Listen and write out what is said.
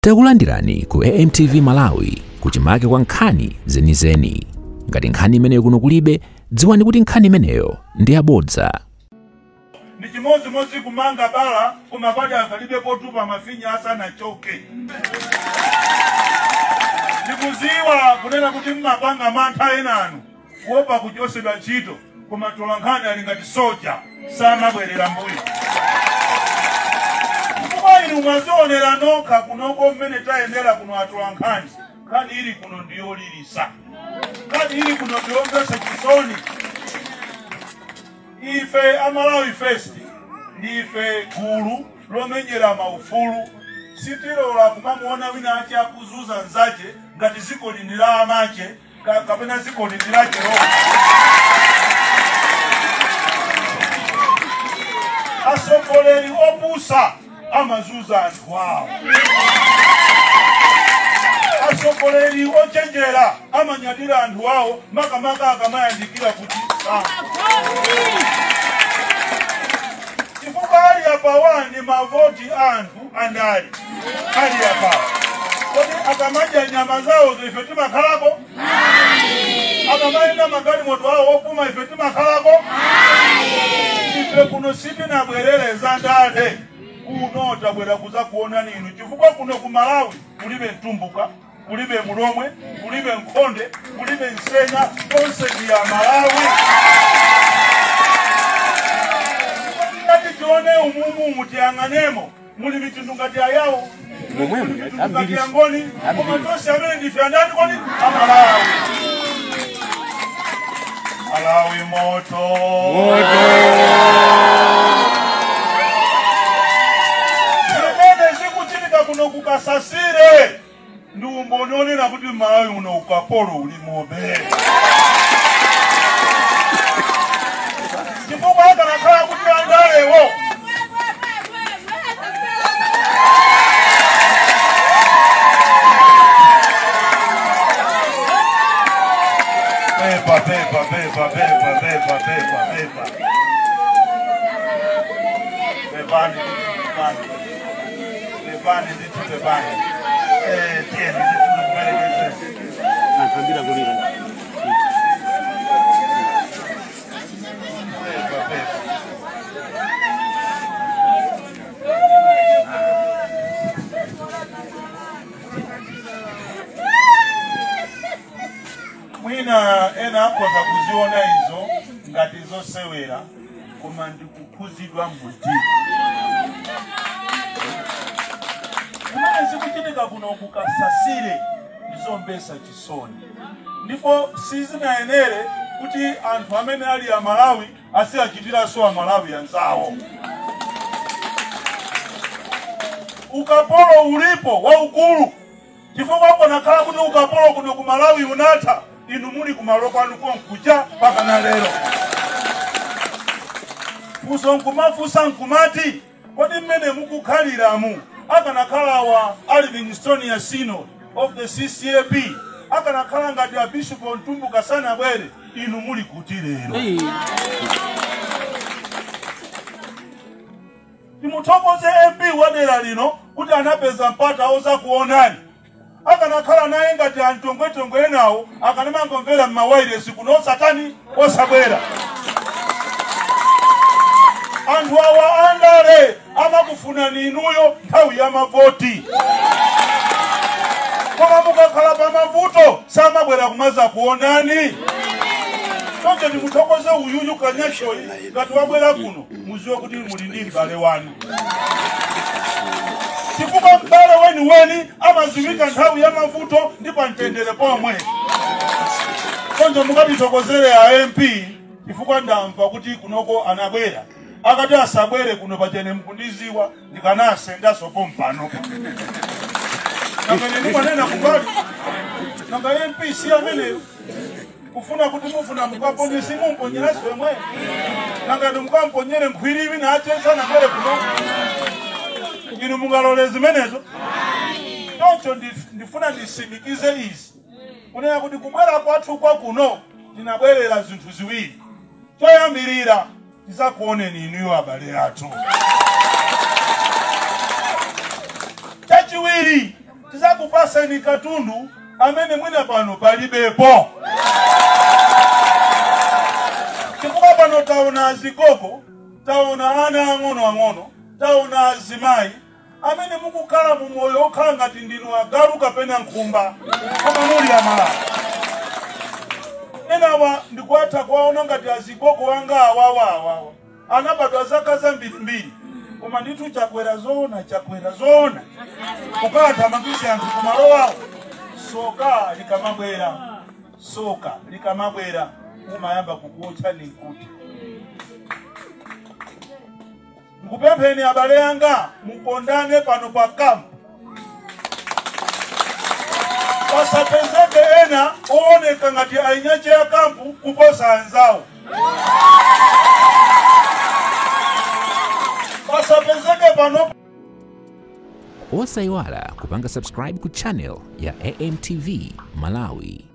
Takulandirani ku AMTV Malawi kuchimake kwa nkhani zenizeni. Ngati nkhani imeneyo kuno kulibe, dziwani kuti nkhani imeneyo ndi yabodza. Ndi chimodzi kumanga bala kumapata akalibe potupa mafinya asana choke. Ndikuziwa kunena kuti mmapanga mantha enanu kuopa kuchosedwa ntchito kumatola nkhani ali ngati soja samabwerera mbuyo. Inu mwazionera nokha kunoko mmene tayendera kuno atola nkhani. Nkhani ili kuno ndiyo lilisa. Nkhani ili kuno ndiyomvesa chisoni. Ife Amalawi First ndife gulu lomenyera maufulu. Sitilola kumamuona wina achi akuzuza nzache ngati ziko lindila amache kapena ziko lindila chero. Asokoleri opusa amazuza anthu wawo. Asokoleri ochenjera amanyadira anthu wawo makamaka akamayandikira kuti chifukwa ali apawa ndi mavoti anthu andali ali apawa. Kodi akamadya nyama zawo ife timakhalako? Akamayenda magalimoto awo opuma ife timakhalako? Ife kuno sitinabwerereza ndale. Kuno tabwera kuza kuona ninu chifukwa kuno ku Malawi kulibe Ntumbuka, kulibe Mulomwe, kulibe Nkhonde, kulibe Nsenya, konse ndi ya Malawi. Ngati tione umumu tiyang'anemo muli mitundu ngati ayawo muli ngati yangoni koma tonse amene ndife andani kodi Amalawi. Malawi moto kuno kukasasire ndi umbonionera kuti Malawi uno ukapolo uli mobe. Chifukwa akanakhala kuti andalewo pepa Bani nditu bani. Tieni nditu kumelekeze. Anambira kulira. Mwina ena akwaza kuziona hizo ngati zosewera koma ndikukuzidwa mbuti. Kumene zikuchitika kuno kukasasire ndizombesa chisoni. Ndipo sizinayenere kuti anthu amene ali a Malawi asiachitira so a Malawi anzawo. Ukapolo ulipo waukulu. Chifukwa kunakhala kuti ukapolo kuno ku Malawi unatha inu muli kumalo kwanu konkuja paka na lero. Fuso nkumafusa nkumati kodi mmene mukukhaliramu akanakhala wa Livingstone ya Synod of the CCAP akanakhala ngati a Bishop Ntumbuka sana bwere inu muli kuti lero. Timuthokoze MP wadera lino kuti anapeza mpata oza kuonani. Akanakhala naye ngati antongwetongwe nawo akanamangomvera m'mawayiresi kuno satani osabwera. Anthu awa andale amakufuna ninuyo nthawi ya mavoti. Koma mukakhala pa mavuto samabwera kumaza kuonani. Tonje ndimuthokoze uyuyu kanyashoi ngati wabwera kuno muziwe kuti muli ndi m'bale wanu. Chifukwa m'bale weni amaziwika nthawi ya mavuto ndi pa mtendere pomwe. Tonje mukatithokozere a MP chifukwa ndamva kuti kunoko anabwera. Akati asabwere kuno pachene mkundiziwa ndikanasenda sopo mpano. Nangani manena kubali. Nanga MP si amene kufuna kuti mufuna mukaponye simu mponyera semwe. Nanga mukamponyere nkhwiri ivi na achesa na mbere kuno. Inu mungalole zimenezo. Toncho ndifuna ndisimikize izi. Kunena kuti kubwera kwathu kwa kuno tinabwerera zinthu ziwiri. Choyambirira tiza kuoneni inuyo abale athu. Chachiwiri kupasa ni katundu amene mwina pano palibepo. Chifukwa pano taona azikoko, taona ana ang'ono, taona azimai amene mukukhala mu moyo okhala ngati ndinu agalu kapena nkhumba koma muli amala. Enawa ndikwatha kwaona ngati azikoko wanga awawa anabadwa zaka zambiri koma ndithu chakwera zona kukatha magisi anthu kumalo wawo. Soka likamabwera umayamba kukuotcha nikuti. Mkupempheni abale yanga mukondane pano pa kampu. Pasapezeke ena ooneka ngati ainyache ya kampu kuposa anzawo. Pasapezeke pano. Osaiwala kupanga subscribe ku channel ya AMTV Malawi.